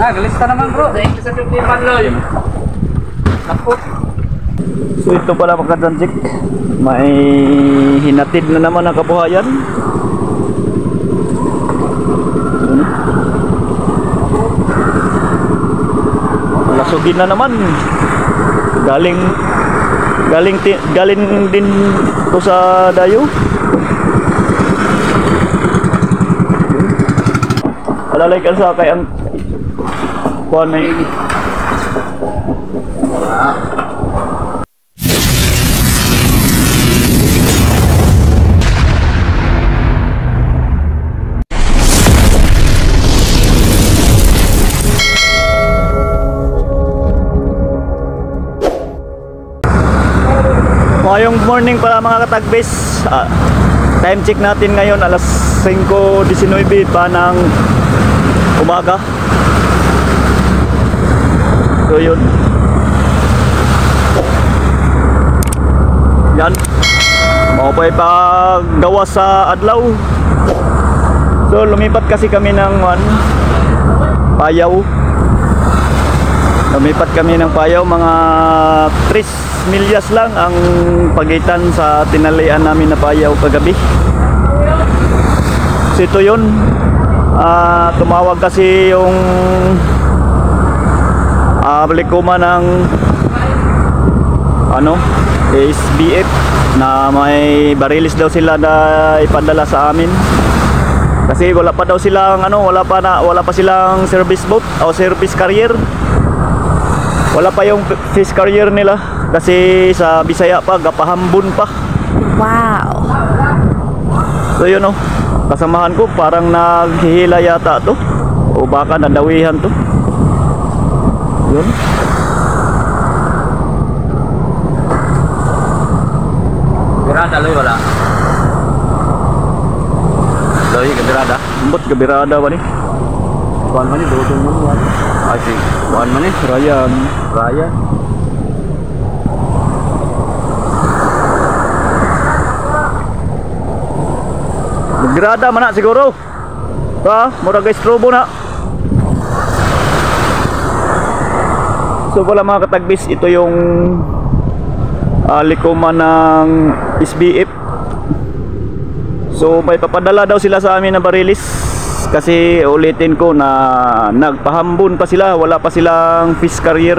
Galista naman bro. Thank you sa 50 loy. Tapos. So ito pala mga kadanjik, may hinatid na naman ang kabuhayan. Lasugin na naman. Galing din to sa dayo. Alalay ka sa kay ang kuan may Ngayong morning pala mga katagbis, time check natin ngayon alas 5:19 pa ng umaga. So yun, yan mau pa ipagawa sa adlaw. So lumipat kasi kami ng Payaw. Lumipat kami ng Payaw, mga 3 milyas lang ang pagitan sa tinalian namin na Payaw kagabi. So ito yun, tumawag kasi yung balikuma ng SBF na may barilis daw sila na ipadala sa amin. Kasi wala pa daw silang wala pa silang service boat o service carrier. Wala pa yung fish carrier nila kasi sa Bisaya pa, gapahambon pa. Wow. So yun kasamahan ko parang naghihila yata to o baka nadawihan to. Yun. Birada loy wala. Loy gabirada. Mbot gabirada ba ni? Kuan man ni dudong mo yan. I think. Kuan man ni Ryan. Gabirada man na siguro. Mura guys strobo na. So wala mga katagbis, ito yung likuman ng SBF. So may papadala daw sila sa amin na barilis. Kasi ulitin ko na nagpahambon pa sila, wala pa silang fish carrier.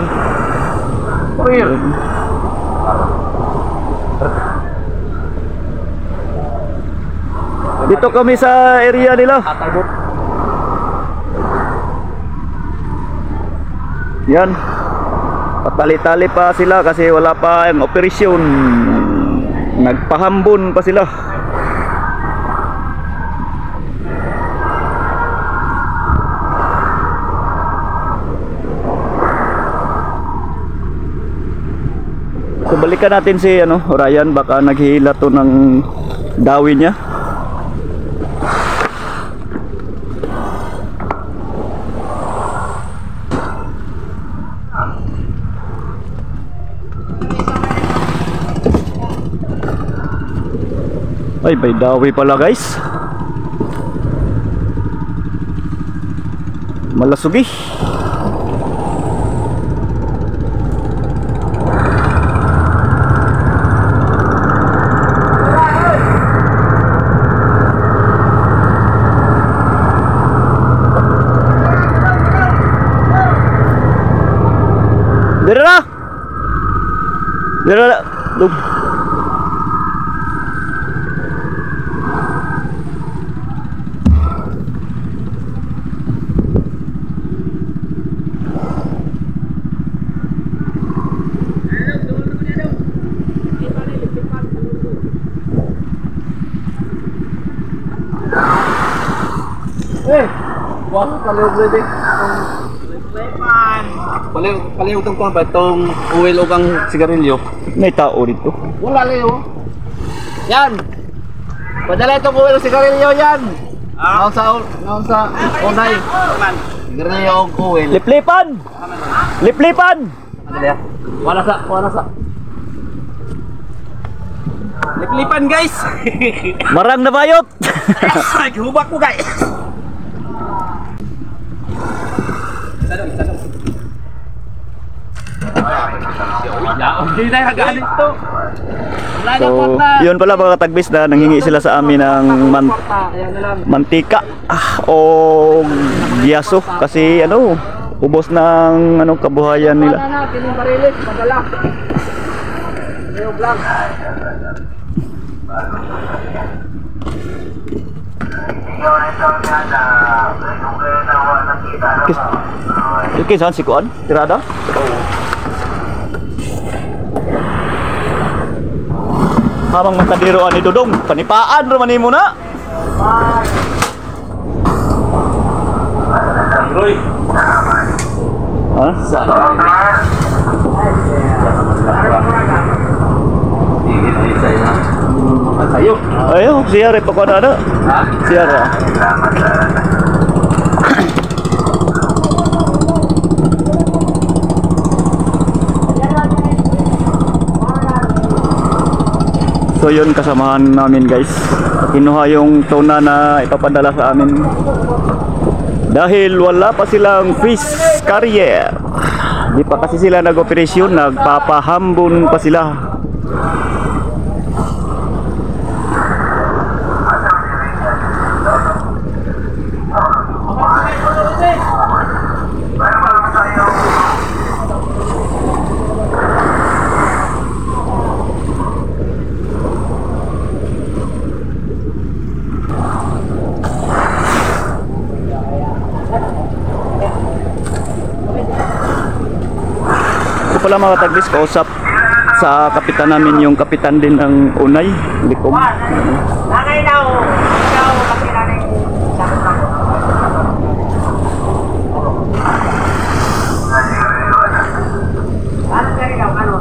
Dito kami sa area nila. Yan. Patali-tali pa sila kasi wala pa ang operasyon. Nagpahambon pa sila. So balikan natin si Ryan, baka naghihila to ng dawi niya. Ay, may dawi pala guys. Malasugi. Dira. Dug. Wah, kaliw dito. Kaliw tong kuan ba tong oil o kang sigarilyo. May tao dito. Wala leo. Yan. Padala itong oil o sigarilyo yan. Naon sa onay. Sigarilyo o oil. Liplipan. Wala sa. Liplipan guys. Marang na bayot. Hubak mo guys. So, yun pala mga katagbis na nanghingi sila sa amin ng mantika o giyaso kasi ano, ubos ng ano kabuhayan nila. Okay, saan si Kuan? Tirada? Habang magkadiroan ni Dudong, panipaan naman mo na. Roy. Ha? Ayo, siya rin pa ko na. Siya rin. So yun, kasamahan namin guys, kinuha yung tuna na ipapadala sa amin dahil wala pa silang fish carrier. Di pa kasi sila nag-operasyon, nagpapahambon pa sila. Pala mga tagbis, kausap sa kapitan namin, yung kapitan din ng Unay Likom. Langay daw, ikaw kapitan ng sakot lang. Ano kaya daw, ano?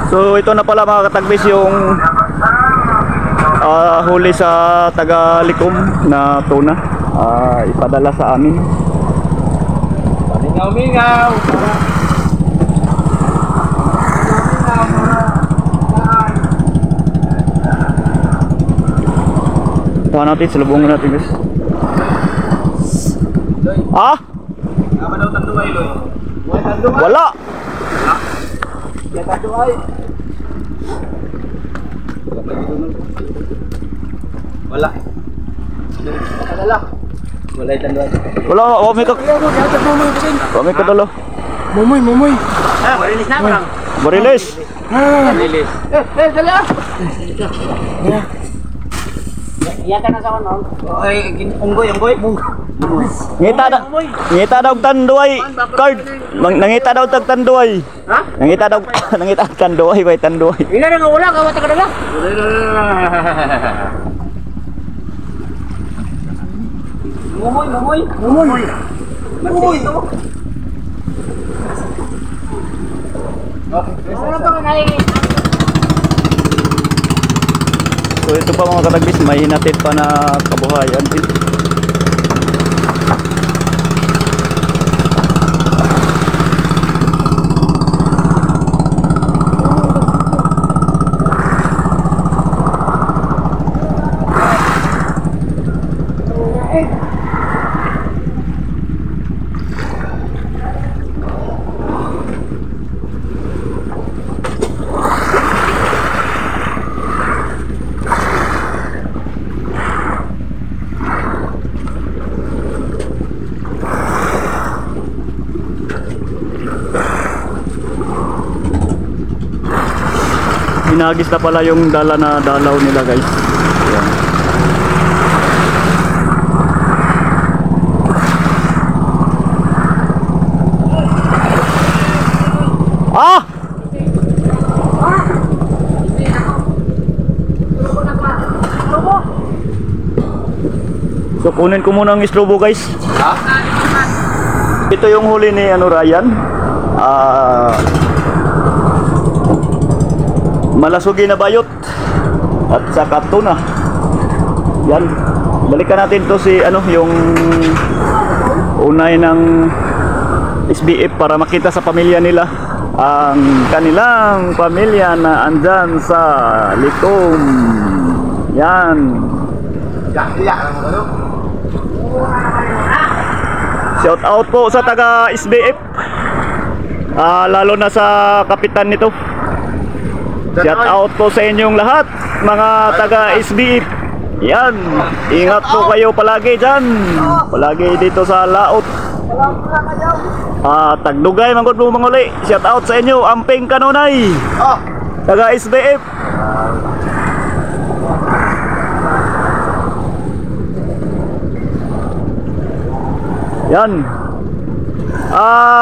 So ito na pala mga katagbis yung huli sa taga Likom na tuna, ipadala sa amin. Mingaw! Kuha natin, salubungin natin guys. Ah? Apa daw tanduay, Loy? Wala! Ya tanduay. Wala. Wala. Wala tanduay. Wala, wami ka. Wami ka dalo. Mumoy. Ah, marilis na lang. Marilis. Marilis. Dali ah. Iya ka na sa ano? Ay, unggoy. Ngita daw tanduay card. Nangita daw tag tanduay. Ha? Nangita tanduay, bay tanduay. Ina na nga wala, kawata ka na. Mumoy. Ito. Ano to kanay? So ito pa mga katagbis, may hinatid pa na kabuhayan din. Hinagis na pala yung dala na dalaw nila guys. Ayan. kunin ko muna ang istrobo guys. Ha? Ito yung huli ni ano Ryan. Malasugi na bayot at saka tuna. Yan. Balikan natin to si ano yung unay ng SBF para makita sa pamilya nila ang kanilang pamilya na andyan sa Likom. Yan. Shout out po sa taga SBF. Lalo na sa kapitan nito. Shout out po sa inyong lahat mga taga SBF. Yan. Ingat po kayo palagi dyan. Palagi dito sa laot. Tagdugay manggod mo manguli. Shout out sa inyo Amping Kanunay. Taga SBF. Yan.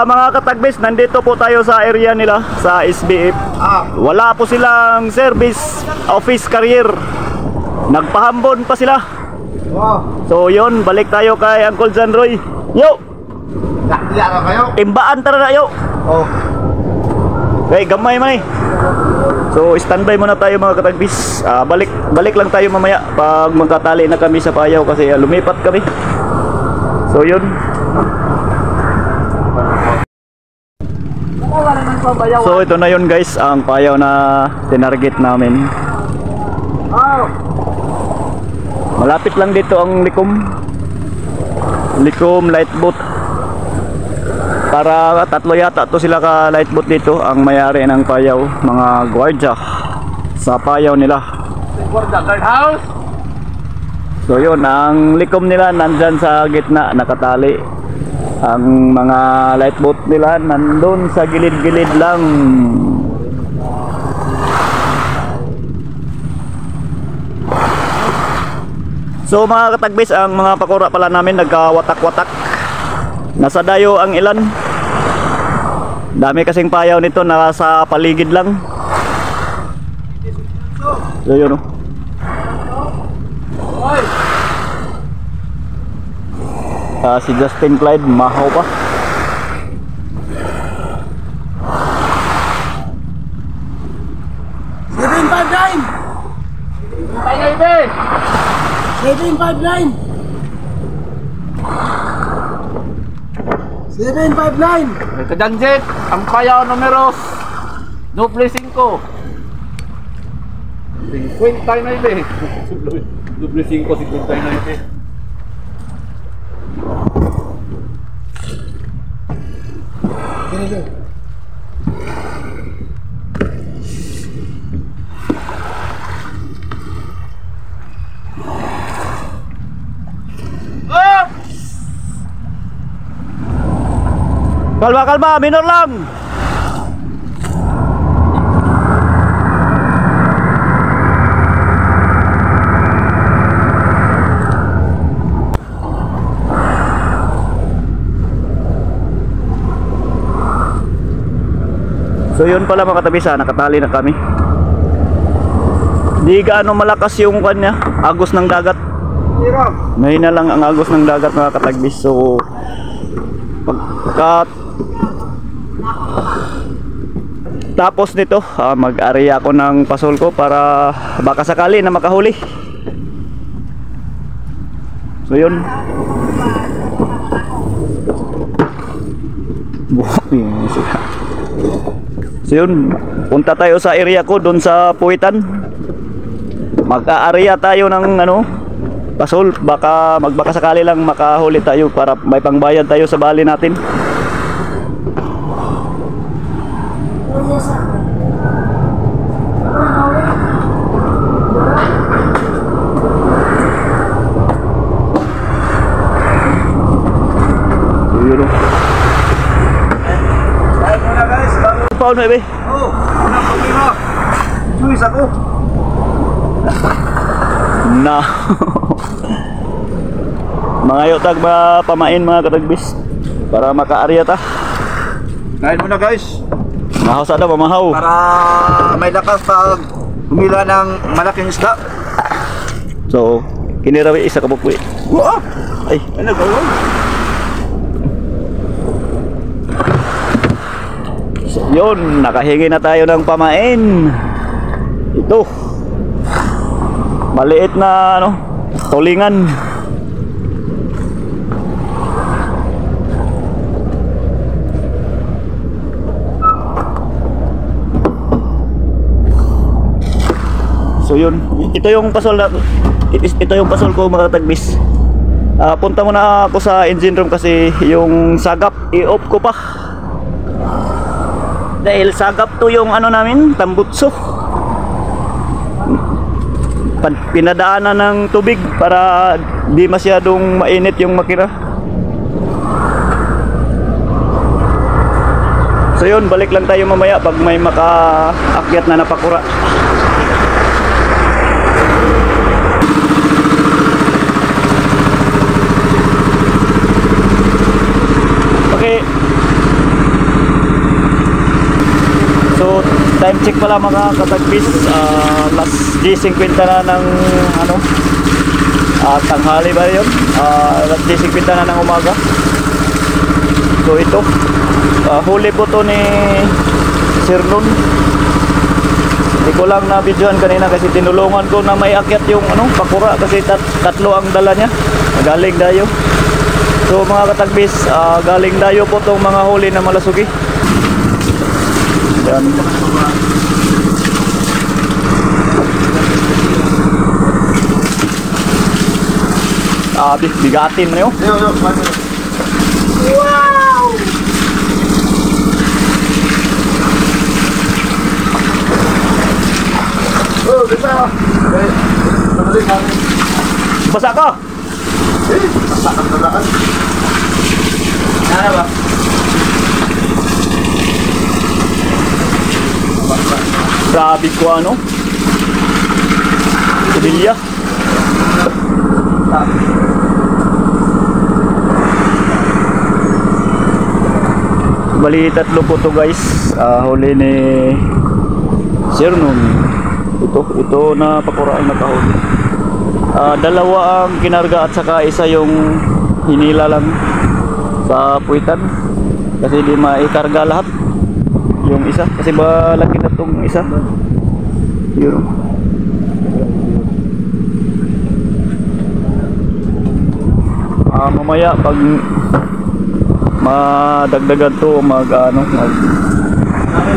Mga katagbis, nandito po tayo sa area nila sa SBF. Wala po silang service office career. Nagpahambon pa sila. So yun, balik tayo kay Uncle John Roy. Yo! Timbaan tara na yo. Okay, gamay man eh. So standby muna tayo mga katagbis. Balik lang tayo mamaya pag magkatali na kami sa payaw kasi lumipat kami. So yun. So ito na yun guys, ang payaw na tinarget namin. Malapit lang dito ang Likom light boat. Para tatlo yata to sila ka light boat dito ang mayari ng payaw, mga gwardiya sa payaw nila. Guardhouse. So yun, ang Likom nila nandyan sa gitna nakatali. Ang mga light boat nila nandun sa gilid-gilid lang. So mga katagbis, ang mga pakura pala namin nagkawatak-watak. Nasa dayo ang ilan. Dami kasing payaw nito, nasa paligid lang. So yun o. Si Justin Clyde, mahaw pa. Kadanjet, ang payaw numero 25. 59. 59. Kalma, minor lang. So yun pala mga katabisa, nakatali na kami. Di gaano malakas yung kanya, agos ng dagat. Mahina lang ang agos ng dagat mga katagbis. So pagka tapos nito, mag-area ako ng pasol ko para baka sakali na makahuli. So yun. So yun, punta tayo sa area ko doon sa Puwitan. Mag-area tayo ng pasol, baka sakali lang makahuli tayo para may pangbayad tayo sa bali natin. Paano ba? Unang problema. Juice ako. Na. Mga yotag pamain mga katagbis para maka-area ta. Kain muna guys. Mahaw sa pamahaw. Para may lakas pag humila ng malaking isda. So, kinirawi isa kabukwi. Ay, Ano gawin? so, yun, nakahingi na tayo ng pamain. Ito. Maliit na ano, tulingan. So yun, ito yung pasol na ito yung pasol ko mga katagbis. Punta muna ako sa engine room kasi yung sagap i-off ko pa. Dahil sagap to yung ano namin, tambutso. Pinadaanan ng tubig para di masyadong mainit yung makina. So yun, balik lang tayo mamaya pag may makaakyat na napakura. Okay. So time check pala mga katagbis, last G50 na ng ano, tanghali ba yun? Last G50 na ng umaga. So ito, huli po to ni Sir Nun. Hindi ko lang na-videoan kanina kasi tinulungan ko na may akyat yung ano, pakura kasi tatlo ang dala niya. Galing dayo. So mga katagbis, galing dayo po tong mga huli na malasugi. Yan. Bigatin na yun. Wow! Oh, bisa. Basa ka! Ano ba? Grabe ko ano. Kubilya. Bali tatlo po to guys. Huli ni Sir Nun. Ito na pakura ang nakahuli. Dalawa ang kinarga at saka isa yung hinila lang sa puwitan. Kasi di maikarga lahat. Yung isa kasi malaki na tong isa. Yun. Mamaya pag madagdagan to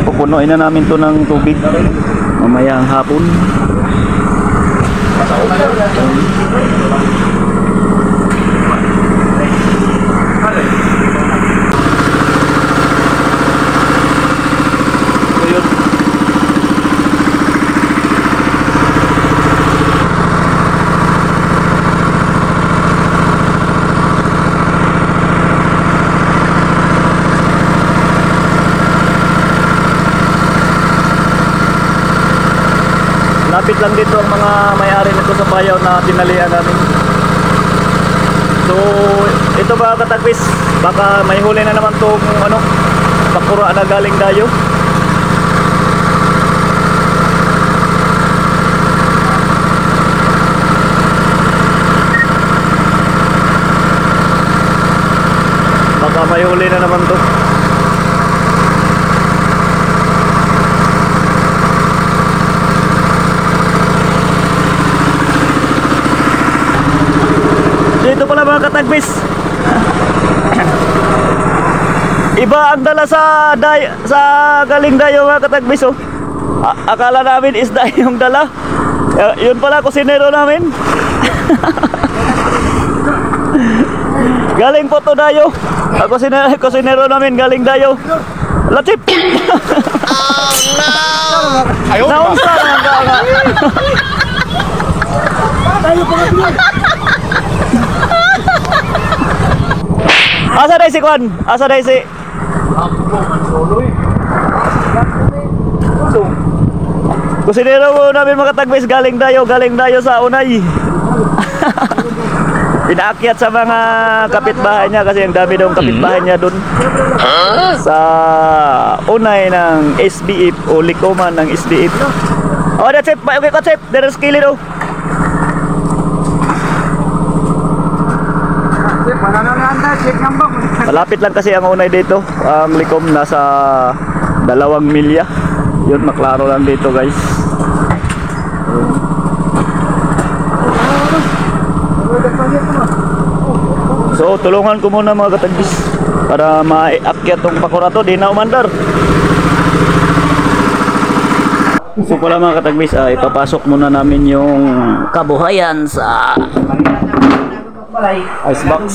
pupunuin na namin to ng tubig mamaya ang hapon. Lapit lang dito ang mga may-ari nito sa bayaw na tinalian namin. So ito ba katagbis, baka may huli na naman tong ano, pakura na galing dayo. Baka may huli na naman to. Ito pala mga katagbis. Iba ang dala sa galing dayo mga katagbis oh. Akala namin isda yung dala. Yun pala kusinero namin. Galing po to dayo. Kusinero namin galing dayo. Latip. Oh no. Ayaw ba? Naunsa naman ka nga. Tayo pa nga. Asa dai si Kwan? Asa dai si? Kusinero mo namin mga katagbis galing dayo sa unay. Pinaakyat sa mga kapitbahay niya kasi ang dami daw kapitbahay niya dun sa unay ng SBF o likoman ng SBF. Oh, that's it. Okay, that's it. There's killing daw. Malapit lang kasi ang unay dito. Ang likom nasa 2 milya. Yun, maklaro lang dito guys. So tulungan ko muna mga katagbis para maiakyat tong pakura to. Di na umandar. So pala mga katagbis, ipapasok muna namin yung kabuhayan sa icebox.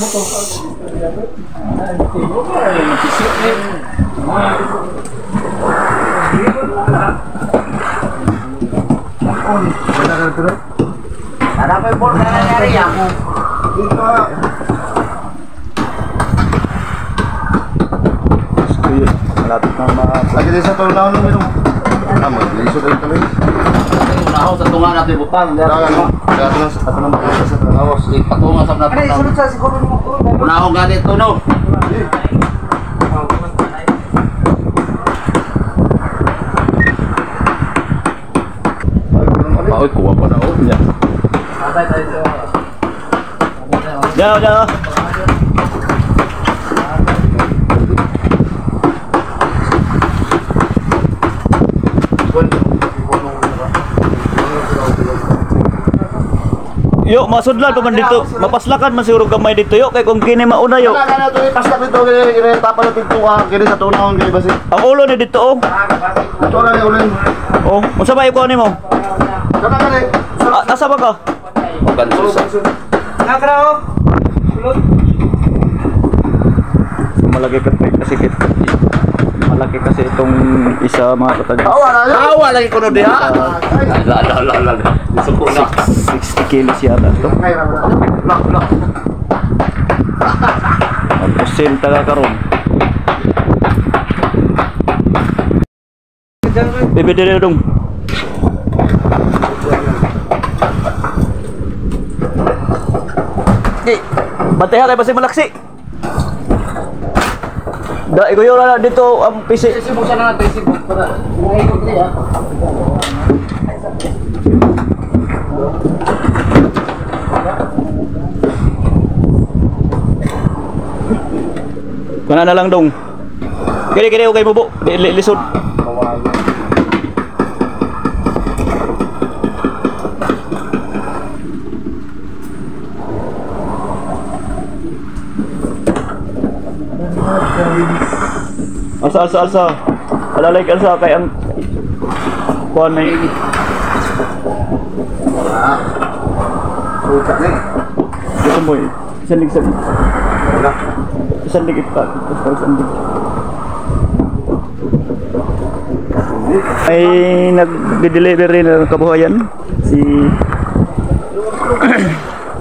Ada pa yung board na nangyari yan. Malapit na Lagi din sa tunaw nung minum. Liso din tuloy. Unahaw sa tunga natin butang. Ato na makita sa tunaw. Patunga sa natin. Unahaw ganit to no. Pauwi kuha pa na oh. Yan. Yan. Yo, masudlan pa man dito. Mapaslakan man siguro gamay dito yo kay kung kini mauna yo. Kana to ipastak dito gini tapa na pintuan gini sa tunaw gini basi. Ang ulo ni dito oh. Ito na ni ulen. Oh, unsa ba ikuha nimo? Kana kana. Asa ba ka? Malaki kasi itong isa mga katagbis. Awa lagi ko no diha. La. Suko na. 60 kilos yata ito. Pusil taga karon. Bebe dire dong. Bantayan kayo basta malaksi. Da iguyo na dito ang PC. Sibukan na natin sibuk para maikot niya. Kana na lang dong. Kini okay bubo. Lisod. Alsa. Alalay kalsa kay ang kuan may Suka ni. ito mo eh. Isang ligit pa. Ay nag-delivery ng kabuhayan si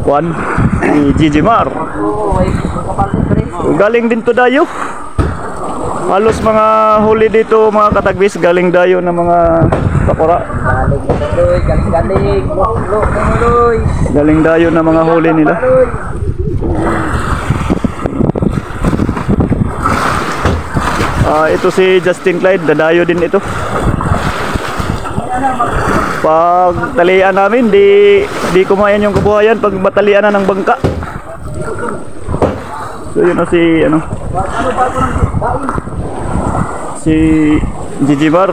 Juan, si Gigi Mar. Galing din to dayo. Halos mga huli dito mga katagbis, galing dayo ng mga pakura. Galing dayo ng mga huli nila. Ito si Justin Clyde, dadayo din ito. Pag talian namin, di kumain yung kabuhayan pag matalian na ng bangka. So yun na si Gigi Bar.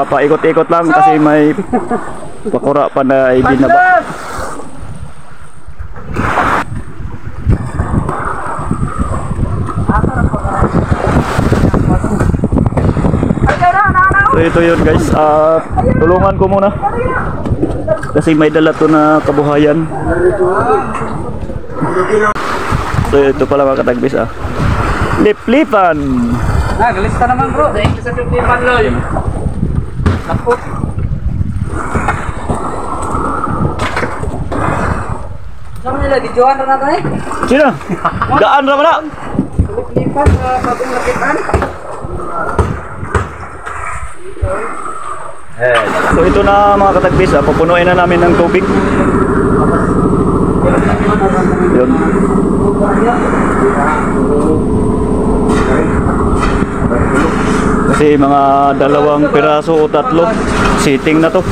Paikot-ikot lang kasi may pakura pa na ibinaba. So ito yun guys, tulungan ko muna kasi may dala to na kabuhayan. So ito pala mga katagbis Lip-lipan. Galista naman bro. Thank you sa lip-lipan loy. Ako. Saan nila videoan na natin eh? Sino? Daan na na. Lip-lipan bagong lakitan. So ito na mga katagbis, pupunuin na namin ng tubig. Yun. Kasi mga 2 piraso o 3 sitting na to.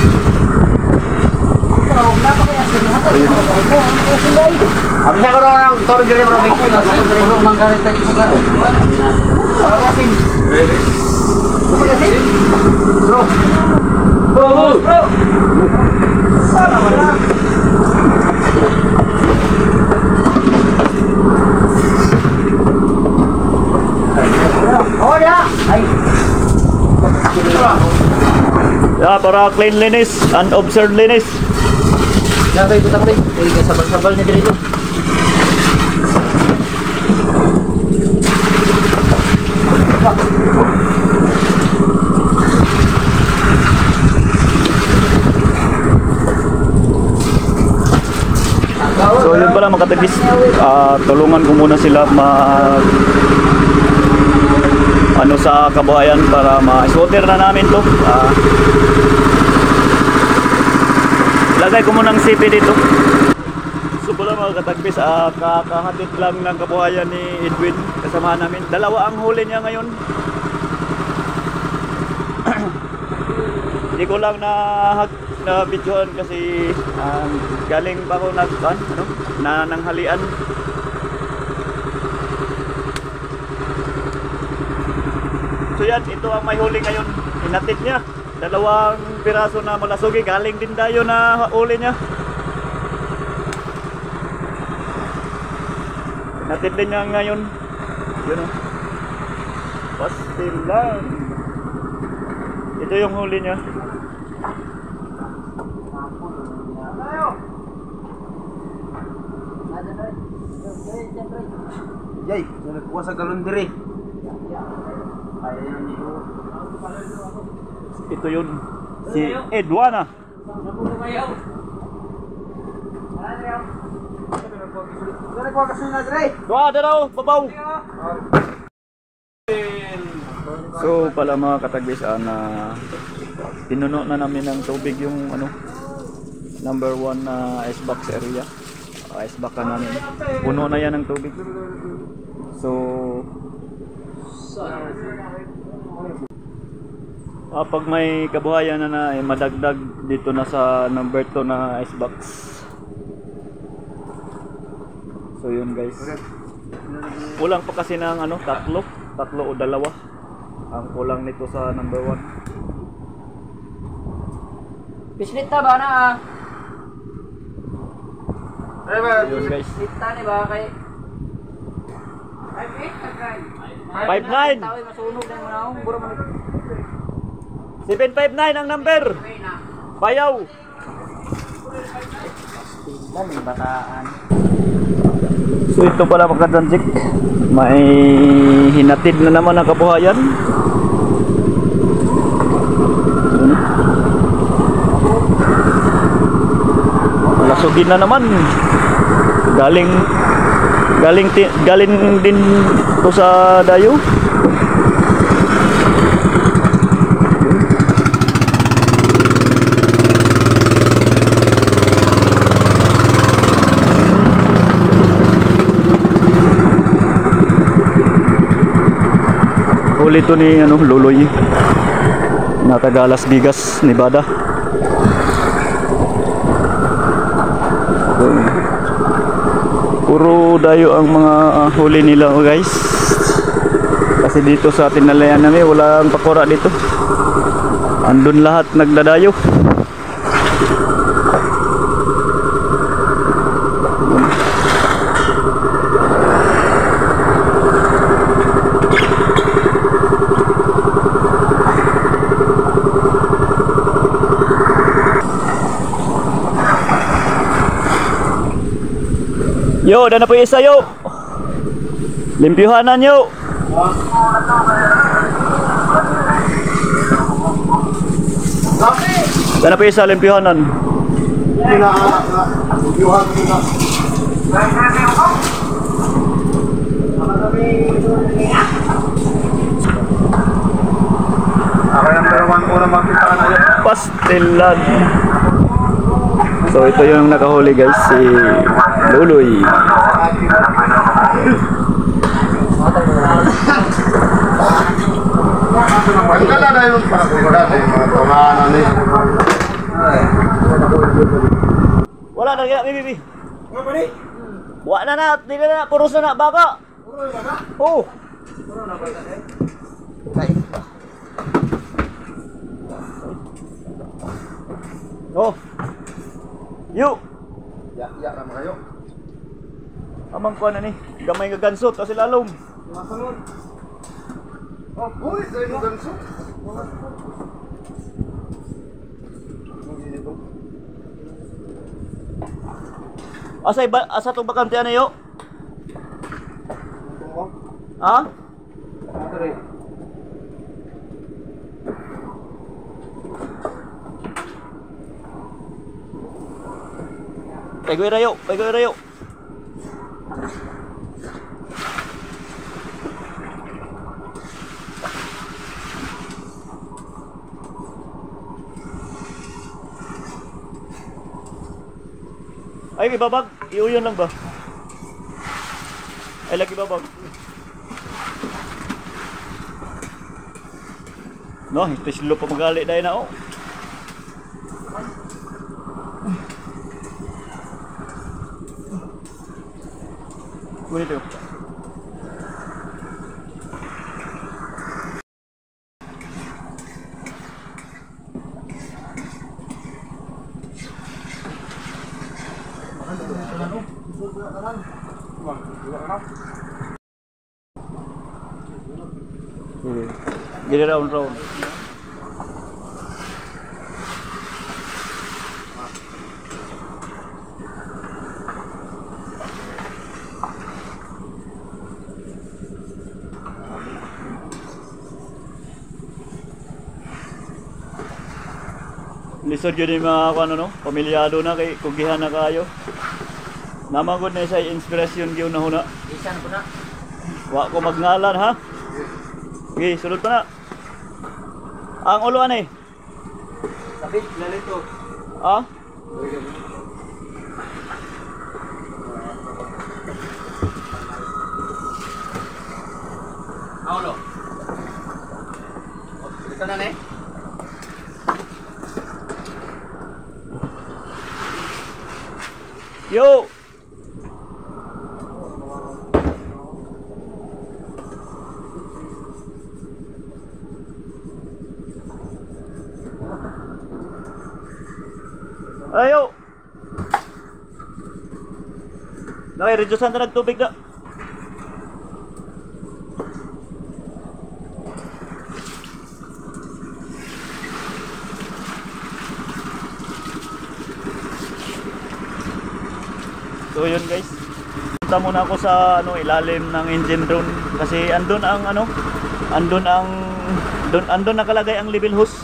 Abi sa ko nang toro dire bro, bro manggalit tayo sa bro. Parasin. Bro. Bro. Sana wala. Oh ya. Ay. Yeah, para cleanliness and observedliness. Sabay ko tayo. Hindi ka sabal-sabal na dito. So yun pala mga katagis, tulungan ko muna sila mag ano sa kabuhayan para ma-swatter na namin to. Lagay ko muna ng CP dito. So pala mga katagis, kakahatid lang ng kabuhayan ni Edwin, kasama namin. Dalawa ang huli niya ngayon. Hindi ko lang na videoan kasi galing pa ako nananghalian. So yan, ito ang may huli ngayon. Hinatid niya. Dalawang piraso na malasugi. Galing din tayo na huli niya. Hinatid din niya ngayon. Yun o. Pastil lang. Ito yung huli niya. Jay, nagkuha sa galon dire. Ito yun. Si Edwana. Dua, daraw, babaw. So pala mga katagis, pinuno na namin ng tubig yung number 1 na ice box area. Ice box na namin. Puno na yan ng tubig. So pag may kabuhayan na madagdag dito na sa number 2 na ice box. So yun guys. Kulang pa kasi ng tatlo o dalawa ang kulang nito sa number 1. Pislita ba na Yun guys. Pislita ni ba kay 5-9. Tawag masunog na mo na akong buro man. 759 ang number. Bayaw. Dami bataan. So ito pala mga katanjik, may hinatid na naman ang kabuhayan. Malasugin na naman. Galing din to sa dayo. Huli to ni Luloy na taga Las Vegas, Nevada. Puro dayo ang mga huli nila guys. Kasi dito sa tinalayan namin walang pakura dito. Andun lahat nagdadayo. Yo, dana po isa yo. Limpyuhanan yo. Dana po isa limpyuhanan. Ako yung dalawang unang makita ka na yun. Pastilan. So ito yung nakahuli guys, si Luloy. Magkala na yung pakakura sa mga tumanan eh. Wala na kaya, bibi. Wa na, di na, puros na baka. Puro na ba? Oh. Puro na ba eh? Kay. Oh. Yo. Ya ra kayo. Amang kuan na ni. Gamay nga gansot kasi lalom. Masunod. Oh, uy, dai mo ganso. Asa to bakante ano yo? Ha? Pegoy rayo, pegoy rayo. Ay, ibabag. Iuyon lang ba? Ay, lagi babag. No, ito silo pa magali dahil na, oh. Gunito yun. Gini round. Lisod yun yung mga ano, no? Pamilyado na kay kugihan na kayo. Namagod na sa inspirasyon yun na huna. Isan ko na. Wa ko magngalan ha. Okay, sunod pa na. Ang uluan eh. Kapit lalito. Ah? Aulo. Ito na ne. Yo. Ayo. Naka-reducean na nagtubig na. So yun guys. Punta muna ako sa ilalim ng engine room kasi andun nakalagay ang level hose.